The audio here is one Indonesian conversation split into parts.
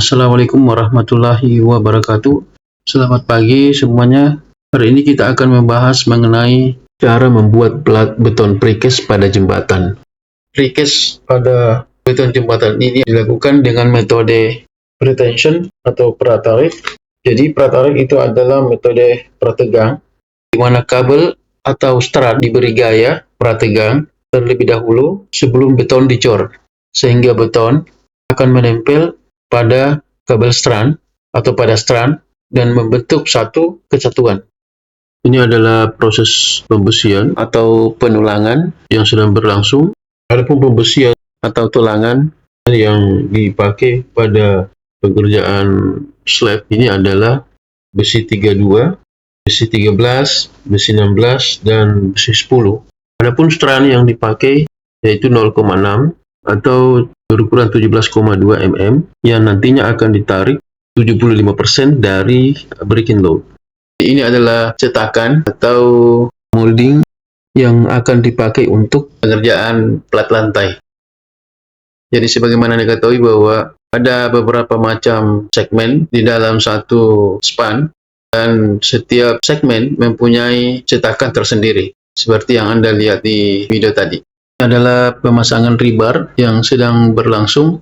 Assalamualaikum warahmatullahi wabarakatuh. Selamat pagi semuanya. Hari ini kita akan membahas mengenai cara membuat plat beton precast pada jembatan. Precast pada beton jembatan ini dilakukan dengan metode pretension atau pratarik. Jadi pratarik itu adalah metode prategang, di mana kabel atau strand diberi gaya prategang terlebih dahulu sebelum beton dicor, sehingga beton akan menempel pada kabel strand atau pada strand dan membentuk satu kesatuan. Ini adalah proses pembesian atau penulangan yang sedang berlangsung. Adapun pembesian atau tulangan yang dipakai pada pekerjaan slab ini adalah besi 32, besi 13, besi 16, dan besi 10. Adapun strand yang dipakai yaitu 0,6 atau berukuran 17,2 mm yang nantinya akan ditarik 75% dari breaking load. Ini adalah cetakan atau molding yang akan dipakai untuk pengerjaan plat lantai. Jadi sebagaimana diketahui bahwa ada beberapa macam segmen di dalam satu span dan setiap segmen mempunyai cetakan tersendiri seperti yang Anda lihat di video tadi. Adalah pemasangan rebar yang sedang berlangsung.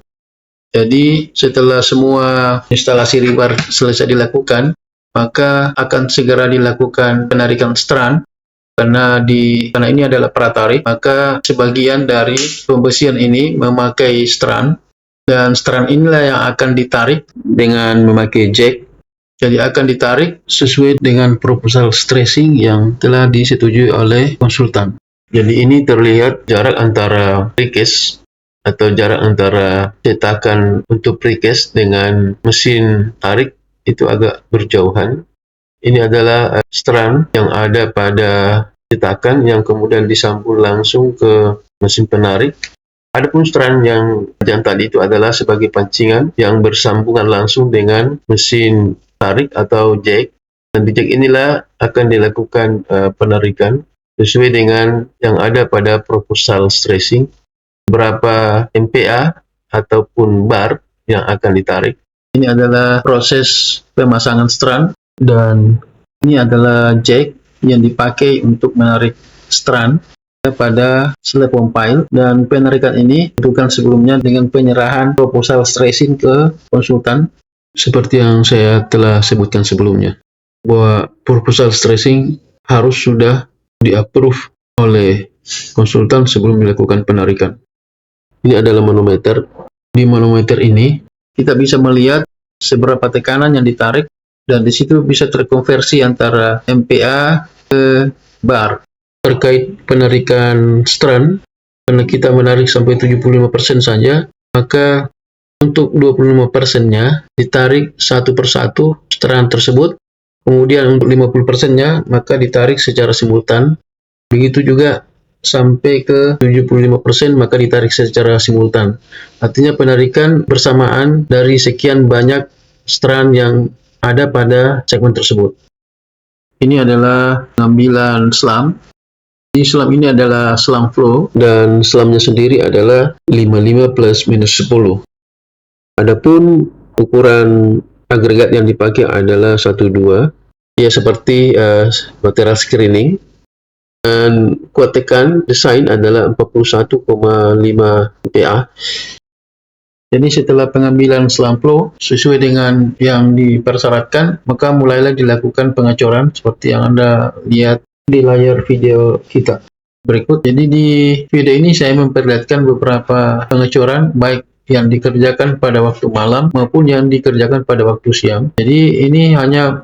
Jadi setelah semua instalasi rebar selesai dilakukan, maka akan segera dilakukan penarikan strand. Karena ini adalah pratarik, maka sebagian dari pembesian ini memakai strand, dan strand inilah yang akan ditarik dengan memakai jack. Jadi akan ditarik sesuai dengan proposal stressing yang telah disetujui oleh konsultan. Jadi ini terlihat jarak antara precast atau jarak antara cetakan untuk precast dengan mesin tarik itu agak berjauhan. Ini adalah strand yang ada pada cetakan yang kemudian disambung langsung ke mesin penarik. Adapun strand yang tadi itu adalah sebagai pancingan yang bersambungan langsung dengan mesin tarik atau jack. Dan di jack inilah akan dilakukan penarikan sesuai dengan yang ada pada proposal stressing, berapa MPa ataupun bar yang akan ditarik. Ini adalah proses pemasangan strand, dan ini adalah jack yang dipakai untuk menarik strand pada slab pile, dan penarikan ini dilakukan sebelumnya dengan penyerahan proposal stressing ke konsultan seperti yang saya telah sebutkan sebelumnya, bahwa proposal stressing harus sudah di-approve oleh konsultan sebelum dilakukan penarikan. Ini adalah manometer. Di manometer ini kita bisa melihat seberapa tekanan yang ditarik, dan di situ bisa terkonversi antara MPa ke bar. Terkait penarikan strand, karena kita menarik sampai 75% saja, maka untuk 25%-nya ditarik satu persatu strand tersebut. Kemudian untuk 50%-nya maka ditarik secara simultan. Begitu juga sampai ke 75% maka ditarik secara simultan. Artinya penarikan bersamaan dari sekian banyak strand yang ada pada segmen tersebut. Ini adalah pengambilan selam. Ini selam ini adalah selam flow, dan selamnya sendiri adalah 55 plus minus 10. Adapun ukuran agregat yang dipakai adalah 12, ya seperti material screening, dan kuat tekan desain adalah 41,5 PA. Jadi setelah pengambilan selam flow sesuai dengan yang dipersyaratkan, maka mulailah dilakukan pengecoran seperti yang Anda lihat di layar video kita berikut. Jadi di video ini saya memperlihatkan beberapa pengecoran baik yang dikerjakan pada waktu malam maupun yang dikerjakan pada waktu siang. Jadi ini hanya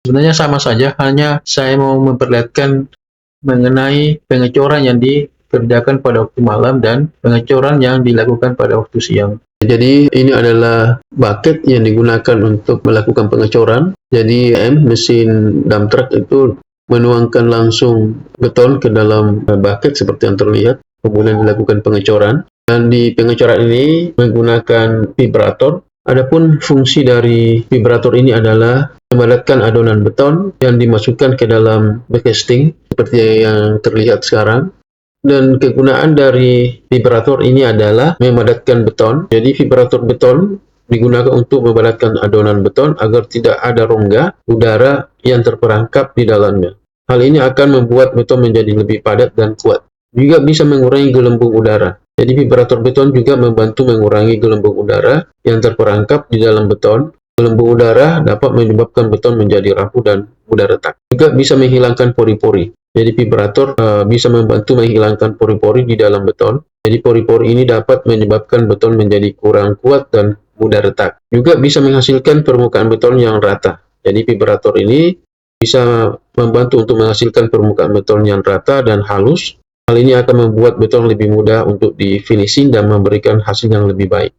sebenarnya sama saja, hanya saya mau memperlihatkan mengenai pengecoran yang dikerjakan pada waktu malam dan pengecoran yang dilakukan pada waktu siang. Jadi ini adalah bucket yang digunakan untuk melakukan pengecoran. Jadi mesin dump truck itu menuangkan langsung beton ke dalam bucket seperti yang terlihat, kemudian dilakukan pengecoran. Dan di pengecoran ini menggunakan vibrator. Adapun fungsi dari vibrator ini adalah memadatkan adonan beton yang dimasukkan ke dalam backcasting seperti yang terlihat sekarang. Dan kegunaan dari vibrator ini adalah memadatkan beton. Jadi vibrator beton digunakan untuk memberatkan adonan beton agar tidak ada rongga udara yang terperangkap di dalamnya. Hal ini akan membuat beton menjadi lebih padat dan kuat. Juga bisa mengurangi gelembung udara. Jadi vibrator beton juga membantu mengurangi gelembung udara yang terperangkap di dalam beton. Gelembung udara dapat menyebabkan beton menjadi rapuh dan mudah retak. Juga bisa menghilangkan pori-pori. Jadi vibrator bisa membantu menghilangkan pori-pori di dalam beton. Jadi pori-pori ini dapat menyebabkan beton menjadi kurang kuat dan mudah retak. Juga bisa menghasilkan permukaan beton yang rata. Jadi vibrator ini bisa membantu untuk menghasilkan permukaan beton yang rata dan halus. Hal ini akan membuat beton lebih mudah untuk di finishing dan memberikan hasil yang lebih baik.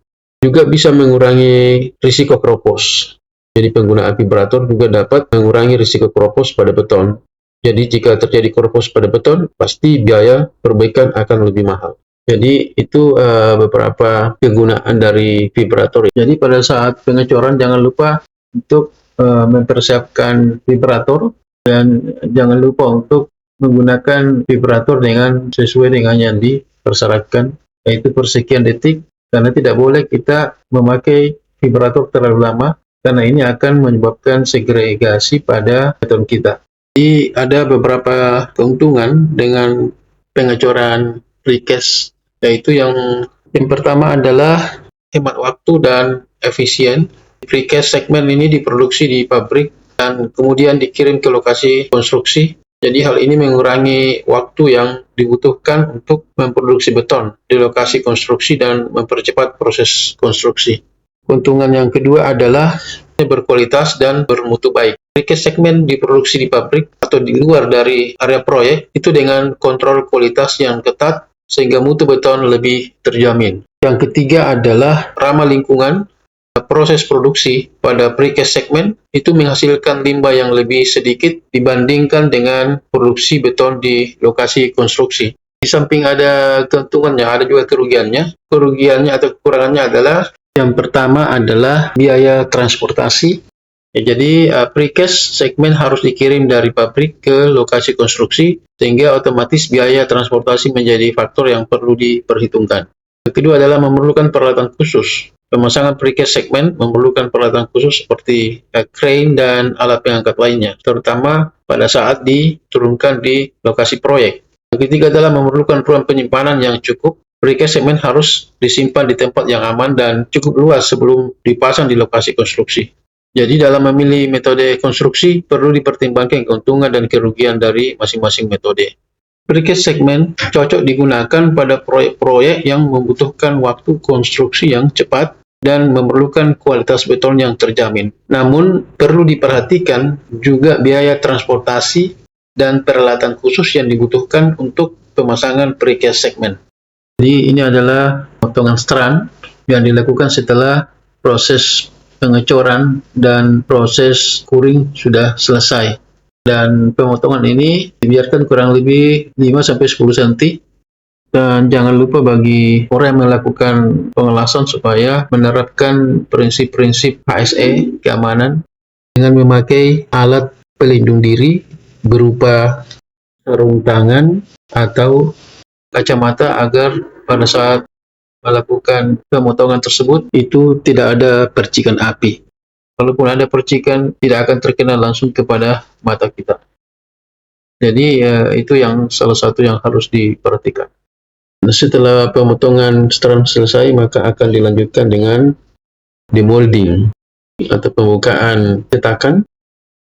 Juga bisa mengurangi risiko keropos. Jadi penggunaan vibrator juga dapat mengurangi risiko keropos pada beton. Jadi jika terjadi keropos pada beton, pasti biaya perbaikan akan lebih mahal. Jadi itu beberapa kegunaan dari vibrator. Jadi pada saat pengecoran jangan lupa untuk mempersiapkan vibrator dan jangan lupa untuk menggunakan vibrator dengan sesuai dengan yang dipersyaratkan, yaitu persekian detik, karena tidak boleh kita memakai vibrator terlalu lama karena ini akan menyebabkan segregasi pada beton kita. Jadi ada beberapa keuntungan dengan pengecoran precast, yaitu yang pertama adalah hemat waktu dan efisien. Precast segmen ini diproduksi di pabrik dan kemudian dikirim ke lokasi konstruksi. Jadi hal ini mengurangi waktu yang dibutuhkan untuk memproduksi beton di lokasi konstruksi dan mempercepat proses konstruksi. Keuntungan yang kedua adalah berkualitas dan bermutu baik. Precast segmen diproduksi di pabrik atau di luar dari area proyek itu dengan kontrol kualitas yang ketat sehingga mutu beton lebih terjamin. Yang ketiga adalah ramah lingkungan. Proses produksi pada precast segmen itu menghasilkan limbah yang lebih sedikit dibandingkan dengan produksi beton di lokasi konstruksi. Di samping ada keuntungannya, ada juga kerugiannya. Kerugiannya atau kekurangannya adalah yang pertama adalah biaya transportasi. Jadi precast segmen harus dikirim dari pabrik ke lokasi konstruksi sehingga otomatis biaya transportasi menjadi faktor yang perlu diperhitungkan. Yang kedua adalah memerlukan peralatan khusus. Pemasangan precast segmen memerlukan peralatan khusus seperti crane dan alat pengangkat lainnya, terutama pada saat diturunkan di lokasi proyek. Yang ketiga adalah memerlukan ruang penyimpanan yang cukup. Precast segmen harus disimpan di tempat yang aman dan cukup luas sebelum dipasang di lokasi konstruksi. Jadi dalam memilih metode konstruksi perlu dipertimbangkan keuntungan dan kerugian dari masing-masing metode. Precast segmen cocok digunakan pada proyek-proyek yang membutuhkan waktu konstruksi yang cepat dan memerlukan kualitas beton yang terjamin. Namun, perlu diperhatikan juga biaya transportasi dan peralatan khusus yang dibutuhkan untuk pemasangan precast segmen. Jadi, ini adalah potongan strand yang dilakukan setelah proses pengecoran dan proses curing sudah selesai. Dan pemotongan ini dibiarkan kurang lebih 5-10 cm. Dan jangan lupa bagi orang yang melakukan pengelasan supaya menerapkan prinsip-prinsip HSE keamanan dengan memakai alat pelindung diri berupa sarung tangan atau kacamata agar pada saat melakukan pemotongan tersebut itu tidak ada percikan api. Kalaupun ada percikan, tidak akan terkena langsung kepada mata kita. Jadi itu yang salah satu yang harus diperhatikan. Setelah pemotongan strand selesai, maka akan dilanjutkan dengan demolding atau pembukaan cetakan.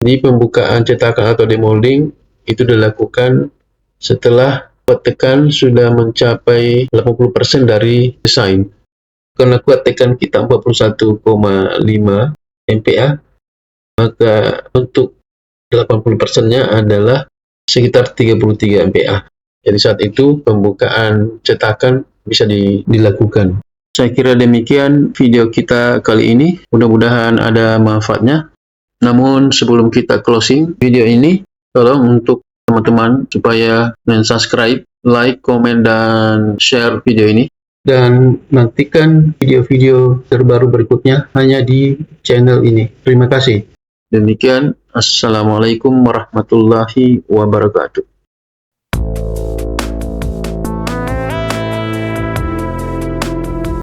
Di pembukaan cetakan atau demolding itu dilakukan setelah kuat tekan sudah mencapai 80% dari desain. Karena kuat tekan kita 41,5 MPa, maka untuk 80%-nya adalah sekitar 33 MPa. Jadi saat itu pembukaan cetakan bisa dilakukan. Saya kira demikian video kita kali ini. Mudah-mudahan ada manfaatnya. Namun sebelum kita closing video ini, tolong untuk teman-teman supaya subscribe, like, komen, dan share video ini. Dan nantikan video-video terbaru berikutnya hanya di channel ini. Terima kasih. Demikian, Assalamualaikum warahmatullahi wabarakatuh.